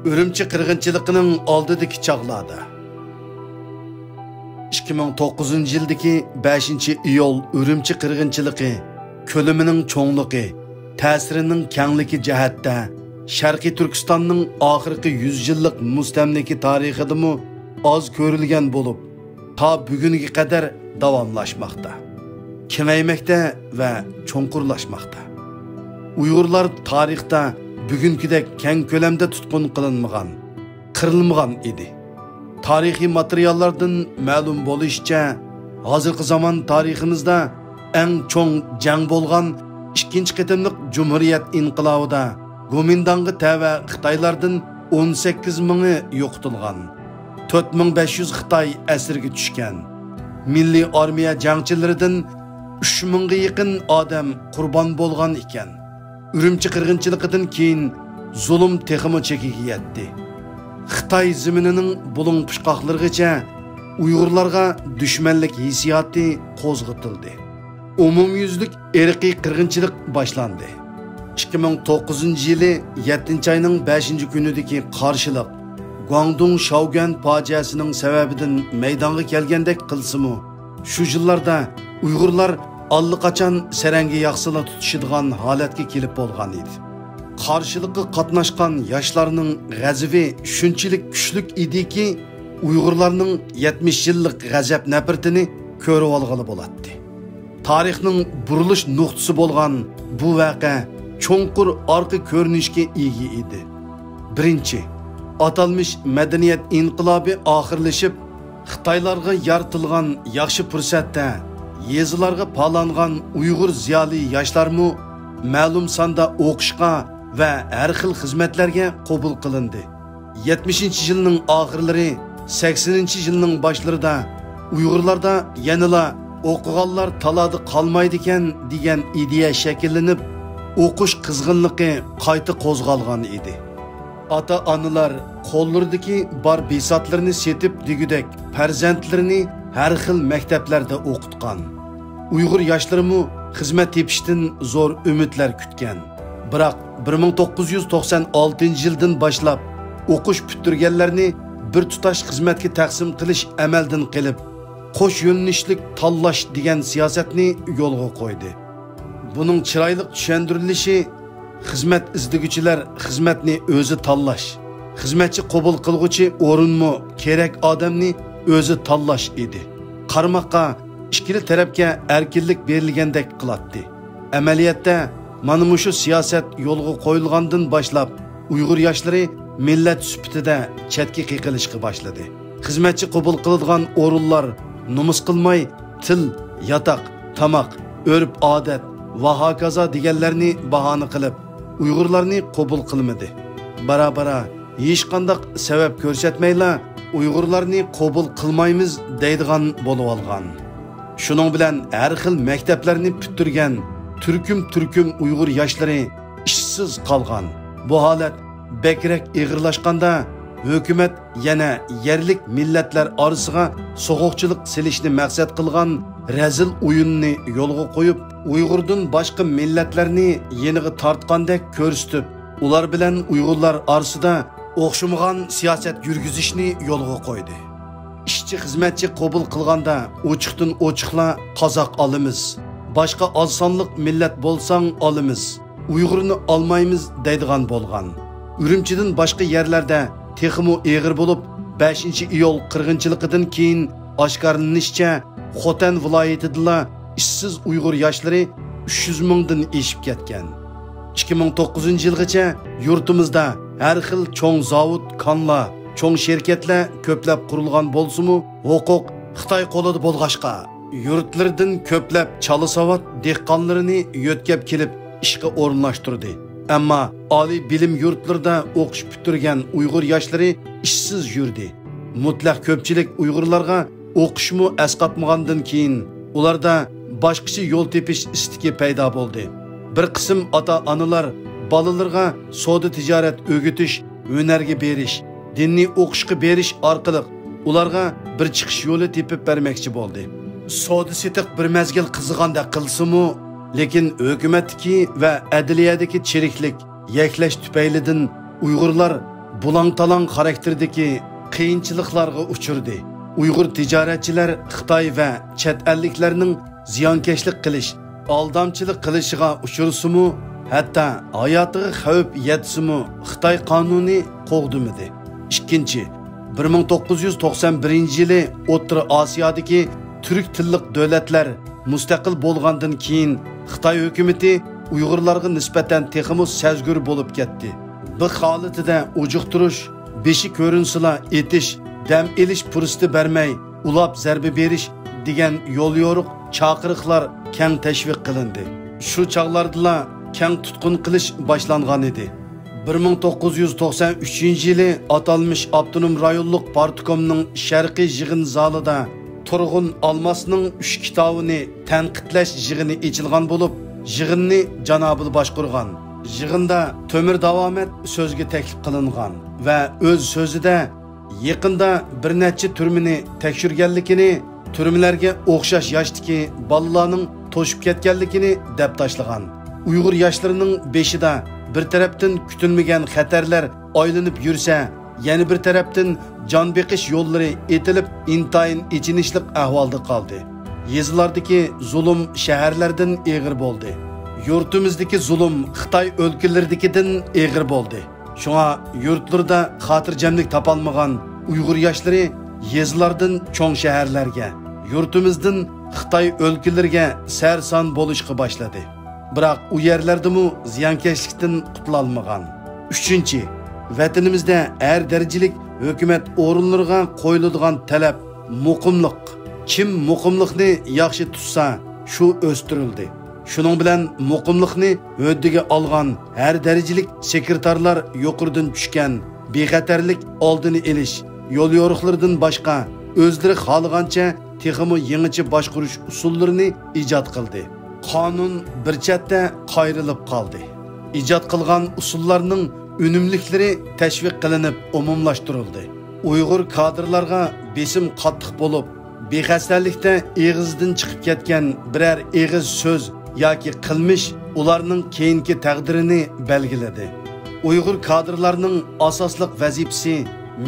Ürümçi qirg'inchiligining oldidagi chog'larda 2009 yildagi 5-iyul Ürümçi qirg'inchiligi ko'lamining cho'ngligi, ta'sirining kengligi jihatda Sharqiy Turkistonning oxirgi 100 yillik mustamlika tarixidami oz ko'rilgan bo'lib, ta bugunga qadar davomlashmoqda, kengaymoqda va cho'nqurlashmoqda. Uyg'urlar tarixda bugünkidek keng ko'lamda tutqun qilinmagan, qirilmagan edi. Tarixiy materiallardan ma'lum bo'lishicha, hozirgi zamon tariximizda eng cho'ng jang bo'lgan 2-qitimliq Cumhuriyet inqilobida Gomindangga tava Xitoylardan 18 mingi yo'qotilgan, 4500 Xitoy asirga tushgan. Milliy armiya jangchilaridan 3000 ga yaqin odam qurbon bo'lgan ekan. Ürümçi qirg'inchiligidan keyin zulm texmi chekiga yetdi. Xitoy zeminining bulung pushqoqlarigacha Uyg'urlarga dushmanlik hissiyoti qo'zg'atildi. Umumyuzlik irqiy qirg'inchilik boshlandi. 2009 yili 7-oyning 5-kunidagi qarshilik Guangdong Shaogan fojiasining sababidan maydonga kelgandek qilsimi, shu yillarda Uyg'urlar allaqachon saranga yaxshilar tutishadigan holatga kelib bo'lgan edi. Qarshilikqa qatnashgan yoshlarning g'azabi shunchalik kuchli ediki, Uyg'urlarning 70 yillik g'azab nafratini ko'rib olg'ali bo'ladi. Tarixning burilish nuqtasi bo'lgan bu voqea cho'nqur orqa ko'rinishga ega edi. Birinchi, atalmış madaniyat inqilobi oxirlashib, Xitoylarga yaratilgan yaxshi fursatda yezilarga palangan Uyg'ur ziyoli yoshlarmu ma'lum sonda o'qishga va har xil xizmatlarga qabul qilindi. 70-yilning oxirlari, 80-yilning boshlarida Uyg'urlarda yanala o'qiganlar talada qolmaydi ekan degan ideya shakllanib, o'qish qizg'inligi qayta qo'zg'algan edi. Ota-onalar qo'llaridagi bar besatlarni setib degudek farzandlarini har xil maktablarda o'qitgan. Uyg'ur yoshlarimi xizmat tepishdan zo'r umidlar kutgan. Biroq 1996-yildan boshlab o'qish bitirganlarni bir tutash xizmatga taqsim qilish amaldan qilib, qo'sh yo'nalishlik tanlash degan siyosatni yo'lga qo'ydi. Buning chiroyli tushuntirilishi xizmat izdiguvchilar xizmatni o'zi tanlash, xizmatchi qabul qilguvchi o'rinmi kerak odamni o'zi tanlash edi. Qarmoqqa ikkili tarafga erkinlik berilgandek qiladi. Amaliyotda mana shu siyosat yo'lga qo'yilgandan boshlab Uyg'ur yoshlari millat sifatida chetga qiqilishga boshladi. Xizmatchi qabul qiladigan o'rinlar nomus qilmay til, yotoq, tamoq, urf-odat va hokazo deganlarni bahona qilib Uyg'urlarni qabul qilmadi. Barabara hech qanday sabab ko'rsatmayla Uyg'urlarni qabul qilmaymiz deydigan bo'lib olgan. Shuning bilan har xil maktablarni bitirgan turkum Uyg'ur yoshlari ishsiz qolgan. Bu holat bekrak ig'irlashganda hukumat yana yerlik millatlar orasiga so'g'uqchilik silishni maqsad qilgan razil o'yinni yo'lga qo'yib, Uyg'urdan boshqa millatlarni yeniga tortgandek ko'rsatib, ular bilan Uyg'urlar orasida o'xshamagan siyosat yurgizishni yo'lga qo'ydi. Ishchi xizmatchi qabul qilganda ochiqdan ochiqla qozoq olamiz, boshqa osonliq millat bo'lsang olamiz, Uyg'urni olmaymiz deydigan bo'lgan. Ürümchidan boshqa yerlarda texmo eg'ir bo'lib, 5-iyul qirg'inchiligidan keyin oshkorlanishicha Xotan viloyatida ishsiz Uyg'ur yoshlari 300 mingdan eshib ketgan. 2009 yilgacha yurtimizda har xil cho'ng zavod, konlar, cho'ng shirkatlar ko'plab qurilgan bo'lsa-mu, huquq Xitoy qo'lida bo'lg'ashqa, yurtlardan ko'plab chala-savod dehqonlarini yo'tkab kelib ishga o'rinlashtirdi. Ammo oliy bilim yurtlarida o'qish bitirgan Uyg'ur yoshlari ishsiz yurdi. Mutlaq ko'pchilik Uyg'urlarga o'qishmi asqatmagandan keyin ularda boshqacha yo'l tepish istiki paydo bo'ldi. Bir qism ota-onalar bolalarga savdo tijorat o'rgatish, hunarga berish, dinni o'qishga berish orqali ularga bir chiqish yo'li tepib bermoqchi bo'ldi. Savdo setiq bir mezgil qiziqganda qilsa-mu, lekin hukumatdagi va adliyadagi chiriklik yaklash tufaylidan Uyg'urlar bulang-talang xarakterdagi qiyinchiliklarga uchurdi. Uyg'ur tijoratchilar Xitoy va chet elliklarning ziyonkashlik qilish, aldamchilik qilishiga uchursimu, hatto hayotiga xavf yetisimu Xitoy qonuni qo'g'dimidi. Ikkinchi, 1991-yili O'rta Osiyodagi turk tillik davlatlar mustaqil bo'lgandan keyin Xitoy hukumatı Uyg'urlarga nisbatan texmo sezgur bo'lib ketdi. Bu holatida ujuqtirish, beshi ko'rinsila etish, dam elish fursati bermay, ulab zarba berish degan yo'l yo'riq chaqiriqlar keng tashviq qilindi. Shu chaqlarda keng tutqun qilish boshlangan edi. 1993-yili atalmış Abdunum rayonluq partikomning sharqiy yig'in zalida Turg'un Almasning 3 kitobini tanqidlash yig'ini ochilgan bo'lib, yig'inni janobil boshqurgan. Yig'inda Tömür Davomat so'zga taklif qilingan va o'z so'zida yaqinda bir necha turmini tekshirganligini, turmlarga o'xshash yoshdagi bolalarning to'shib ketganligini deb tashlagan. Uyg'ur yoshlarining beshida bir tarafdan kutilmagan xatarlar aylanib yursa, yana bir tarafdan jon beqish yo'llari etilib intayin ichinishlik ahvolda qoldi. Yezlardagi zulm shaharlardan eg'ir bo'ldi. Yurtimizdagi zulm Xitoy o'lkalaridagidan eg'ir bo'ldi. Shunga yurtlarda xotirjamlik topolmagan Uyg'ur yoshlari yezlardan cho'ng shaharlarga, yurtimizdan Xitoy o'lkalariga sarson bo'lishga boshladi. Biroq u yerlardami ziyonkashlikdan qutulolmagan. 3. Vatanimizda har darajalik hukumat o'rinlariga qo'yiladigan talab muqimlik. Kim muqimlikni yaxshi tutsa, shu o'stirildi. Shuning bilan muqimlikni huddiga olgan har darajalik sekretarlar yuqoridan tushgan bexatarlik oldini olish yo'l yo'riqlaridan boshqa o'zlari xohlagancha texmo yangicha boshqarish usullarini ijod qildi. Qonun bir chatda qayrilib qoldi. Ijod qilgan usullarning unumliklari tashviq qilinib umumlashtirildi. Uyg'ur kadrlarga besim qattiq bo'lib, bexastalikda eg'izdan chiqib ketgan biror eg'iz so'z yoki qilmish ularning keyingi taqdirini belgiladi. Uyg'ur kadrlarning asosliq vazifasi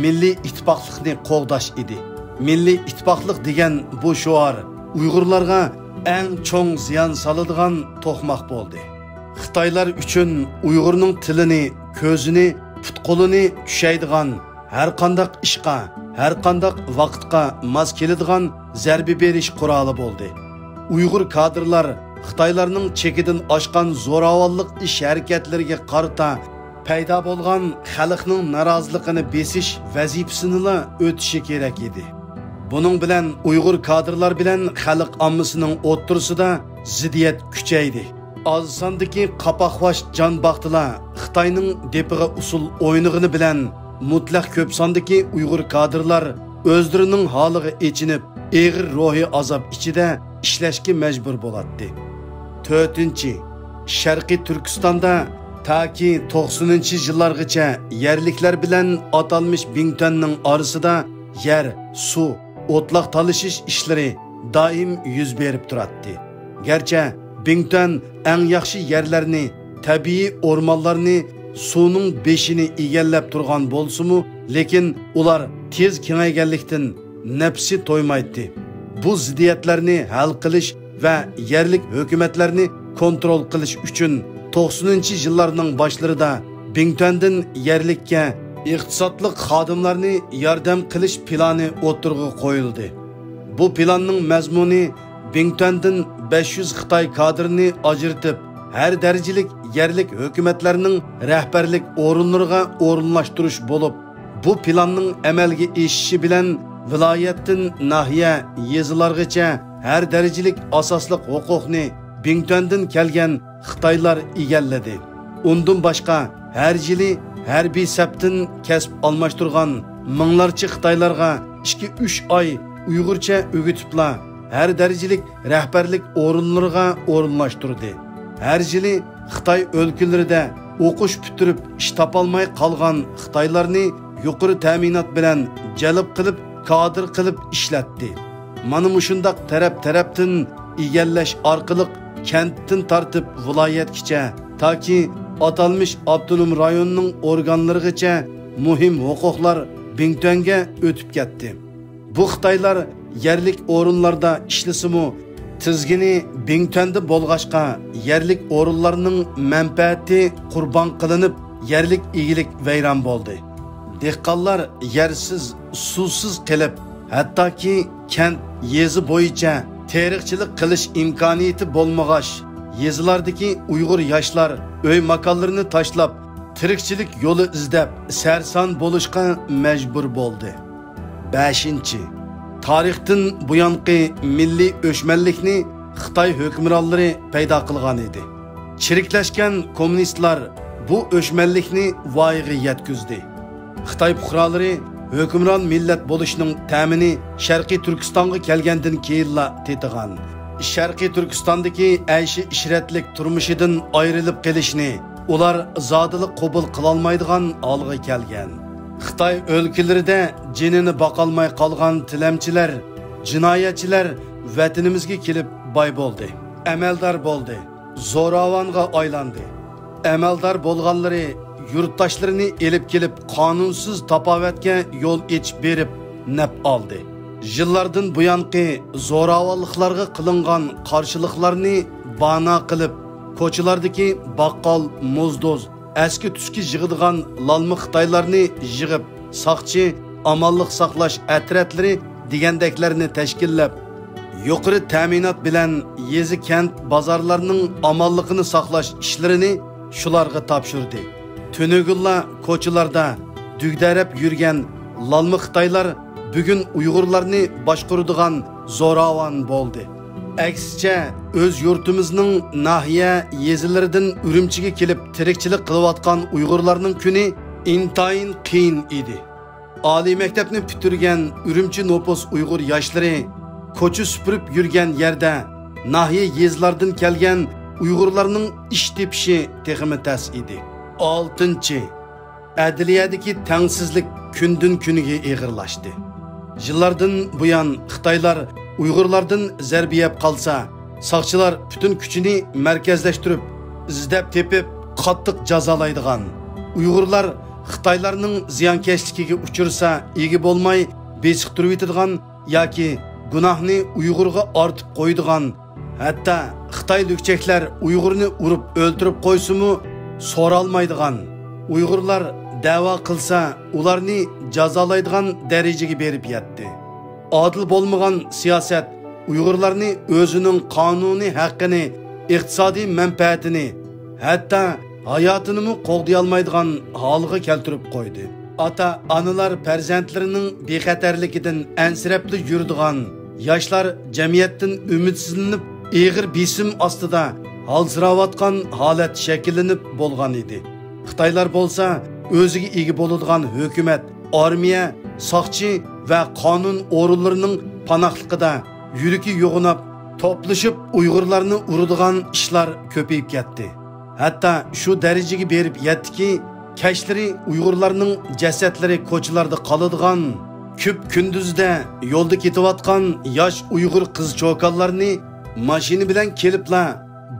milliy ittifoqlikni qo'g'dash edi. Milliy ittifoqlik degan bu shuar Uyg'urlarga eng cho'ng ziyon soladigan to'qmoq bo'ldi. Xitoylar uchun Uyg'urning tilini, ko'zini, put-qo'lini tushaydigan har qanday ishqa, har qanday vaqtga mos keladigan zarba berish quroli bo'ldi. Uyg'ur kadrlar Xitoylarning chekidan oshgan zo'ravonlik ish harakatlariga qarata paydo bo'lgan xalqning noroziligini besish vazifasini o'tishi kerak edi. Buning bilan Uyg'ur kadrlar bilan xalq ommasining o'ttirisida ziddiyat kuchaydi. Az sondagi qapoqvash jon baxtilar Xitoyning depiga usul o'yinig'ini bilan mutlaq ko'p sondagi Uyg'ur kadrlar o'zlarining holiga echinib, eg'ir ruhiy azob ichida ishlashga majbur bo'ladi. 4. Sharqiy Turkistonda taki 90-yillargacha yerliklar bilan atalmış Bingtonning orasida yer, suv, o'tloq talashish ishlari doim yuz berib turadi. Garchi Bington eng yaxshi yerlarni, tabiiy o'rmonlarni, suvning beshini egallab turgan bo'lsa-mu, lekin ular tez kengayganlikdan nafsi to'ymaydi. Bu ziddiyatlarni hal qilish va yerlik hukumatlarni kontrol qilish uchun 90-yillarning boshlarida Bingtondan yerlikka iqtisodlik xodimlarni yordam qilish plani o'tirg'i qo'yildi. Bu planning mazmuni Bingtondan 500 Xitoy kadrini ajratib, har darajalik yerlik hukumatlarning rahbarlik o'rinlariga o'rinlashtirish bo'lib, bu planning amalga oshishi bilan viloyatdan nahiya yezilargacha har darajalik asosliq huquqni Bingtondan kelgan Xitoylar egalladi. Undan boshqa har yili harbiy saptin kasb almashtirgan minglarcha Xitoylarga 2-3 oy Uyg'urcha o'gitiblar har darajalik rahbarlik o'rinlariga o'rinlashtirdi. Har yili Xitoy o'lkalarida o'qish bitirib ish topolmay qolgan Xitoylarni yuqori ta'minot bilan jalb qilib, kadr qilib ishlatdi. Mana mushundaq taraf-tarafdan egallash orqali kentdan tortib viloyatgacha toki atalmış Abdunum rayonining organlarigacha muhim huquqlar Bingtuan'ga o'tib ketdi. Bu Xitoylar yerlik o'rinlarda ishlasimi, tizgini Bingtuan'da bo'lg'ashqa yerlik o'rinlarning manfaati qurbon qilinib, yerlik egilik vayron bo'ldi. Dehqonlar yersiz, suvsiz qilib, hattoki kent yezi bo'yicha teriqchilik qilish imkoniyati bo'lmag'ach, yezilardagi Uyg'ur yoshlar uy makonlarini tashlab, tirikchilik yo'li izlab sarson bo'lishga majbur bo'ldi. 5. Tarixdan buyanqi milliy o'chmanlikni Xitoy hukmronlari paydo qilgan edi. Chiriklashgan kommunistlar bu o'chmanlikni voyaga yetkazdi. Xitoy fuqarolari hukmron millat bo'lishning ta'mini Sharqiy Turkistonga kelgandan keyinla tetigan. Sharqiy Turkistondagi ayshi ishratlik turmushidan ayrilib qolishni ular zodiliq qabul qila olmaydigan holga kelgan. Xitoy o'lkalarida jinini boqolmay qolgan tilamchilar, jinoyatchilar vatanimizga kelib boy bo'ldi. Amaldor bo'ldi, zo'ravonga aylandi. Amaldor bo'lganlari yurtdoshlarini elib kelib qonunsiz tapovatga yo'l ochib berib naf oldi. Yillardan buyanqi zo'ravonliklarga qilingan qarshiliklarni bana qilib, ko'chalardagi baqqol, muzdoz, eski tuski yig'ilgan lalmi Xitoylarni yig'ib, saqchi, amonlik saqlash atretlari degandeklarni tashkillab, yuqori ta'minot bilan yezi kent bozorlarining amonligini saqlash ishlarini shularga topshirdi. Tünügülla koçularda dügdərəb yürgen lalmı Xitaylar bugün Uygurlarını başqurduğan zoravan boldu. Əksicə, öz yurtumuzun nahiye yezilərdən Ürümçiге kelib tirikçilik qılıbatqan Uygurlarının günü intayin qiyin idi. Ali mektepni pütürgen Ürümçi nopus Uygur yaşları koçu süpürüp yürgen yerde nahiye yezilərdən kelgen Uygurlarının iş tepişi teximi təs idi. 6. Adliyadagi tengsizlik gündün kuniga ig'irlashdi. Yillardan buyon Xitoylar Uyg'urlardan zarba yeb qolsa, saqchilar butun kuchini markazlashtirib, izlab tepib, qattiq jazolaydigan. Uyg'urlar Xitoylarning ziyonkashligiga uchursa, egi bo'lmay, besiq turib yetadigan yoki gunohni Uyg'urga ortib qo'ydigan. Hatto Xitoy lükçeklar Uyg'urni urib o'ltirib qo'ysimi, so'ralmaydigan. Uyg'urlar da'vo qilsa, ularni jazolaydigan darajaga berib yetdi. Adil bo'lmagan siyosat Uyg'urlarni o'zining qonuniy haqqini, iqtisodiy manfaatini, hatto hayotini qo'g'day olmaydigan holga keltirib qo'ydi. Ota-onalar farzandlarining bexatarligidan ansirabli yuradigan, yoshlar jamiyatdan umidsizlanib, ig'ir besim ostida halsıravatkan halet şekillenip bolgan idi. Xitoylar bolsa, o'ziga ega bo'ladigan hukumat, armiya, saqchi va qonun o'rinlarining panohligida yuriki yo'g'inab, to'plashib Uyg'urlarni uradigan ishlar ko'payib ketdi. Hatto shu darajaga berib yetdiki, kechlari Uyg'urlarning jasadlari ko'chalarda qoladigan, ko'p kunduzda yo'lda ketayotgan yosh Uyg'ur qiz-cho'qonlarni mashina bilan kelibla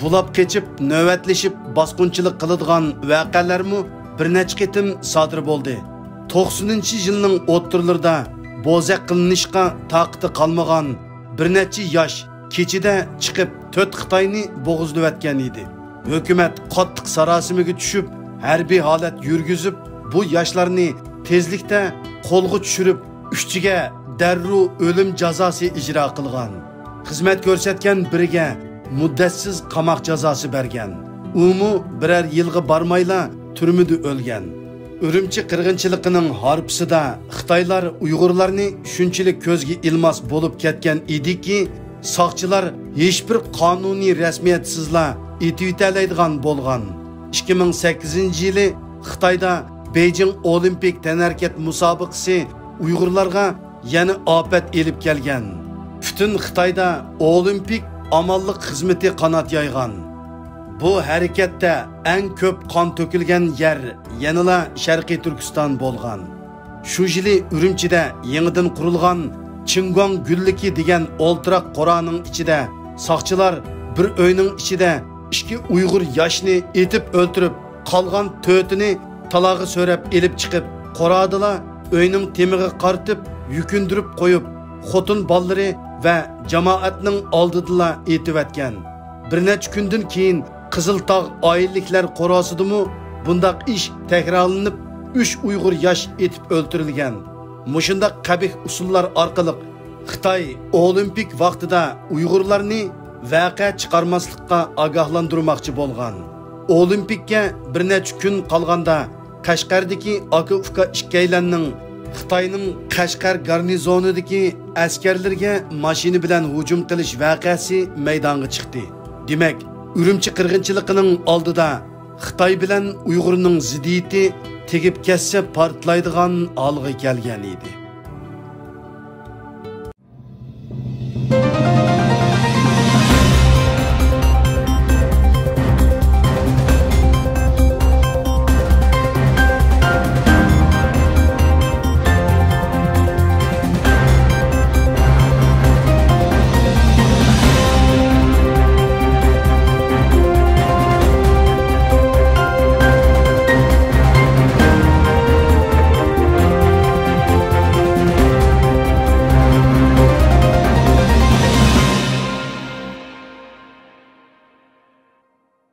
bulab keçip, növbetleshib, bosqinchilik qiladigan voqealarmi bir necha qitim sodir bo'ldi. 90-yilning o'ttirlarida bo'zaq qilinishga taqati qolmagan bir necha yosh kechida chiqib 4 Xitoyni bo'g'izlab o'tgan edi. Hukumat qattiq sarosimiga tushib, harbiy holat yurgizib, bu yoshlarni tezlikda qo'lga tushirib, ustiga darru o'lim jazosi ijro qilgan. Xizmat ko'rsatgan biriga muddatsiz qamoq jazosi bergan. Umu birer yilga barmayla turmida o'lgan. Ürümçi qirg'inchiligining harpisida Xitoylar Uyg'urlarni shunchalik ko'zga ilmos bo'lib ketgan ediki, saqchilar hech bir qonuniy rasmiyatsizla etib bo'lgan. 2008-yili Xitoyda Beijing Olimpik tanarkat musobaqasi Uyg'urlarga yana ofat elib kelgan. Butun Xitoyda Olimpik amallık xizmeti qanot yaygan. Bu hareketde en köp qon tökülgen yer yanıla Sharqiy Turkiston bo'lgan. Shu yili Ürümchida yeniden qurilgan Chingong Gulliki degan o'ltiraq qo'raning ichida saqchilar bir uyning ichida 2 Uyg'ur yoshni etib o'ltirib, qolgan 4'ini talog'i so'rab elib chiqib, qoradila uyning temiga qartib yukundirib qo'yib xotin ballari va jamoatning oldidila etib etgan. Bir necha kundan keyin Qiziltog' oiliklar qorasidimi bundaq ish takrorlanib 3 Uyg'ur yosh etib o'ldirilgan. Mushundaq qabih usullar orqali Xitoy olimpik vaqtida Uyg'urlarni vaqa chiqarmaslikqa ogohlantirmoqchi bo'lgan. Olimpikka bir necha kun qolganda Qashqardagi aka-uka ikkaylarning Xitoyning Qashqar garnizonidagi askarlarga mashina bilan hujum qilish voqeasi maydonga chiqdi. Demak, Urumchi qirg'inchiligining oldida Xitoy bilan Uyg'urning ziddiyati tegib kessa portlaydigan olg'a kelgan edi.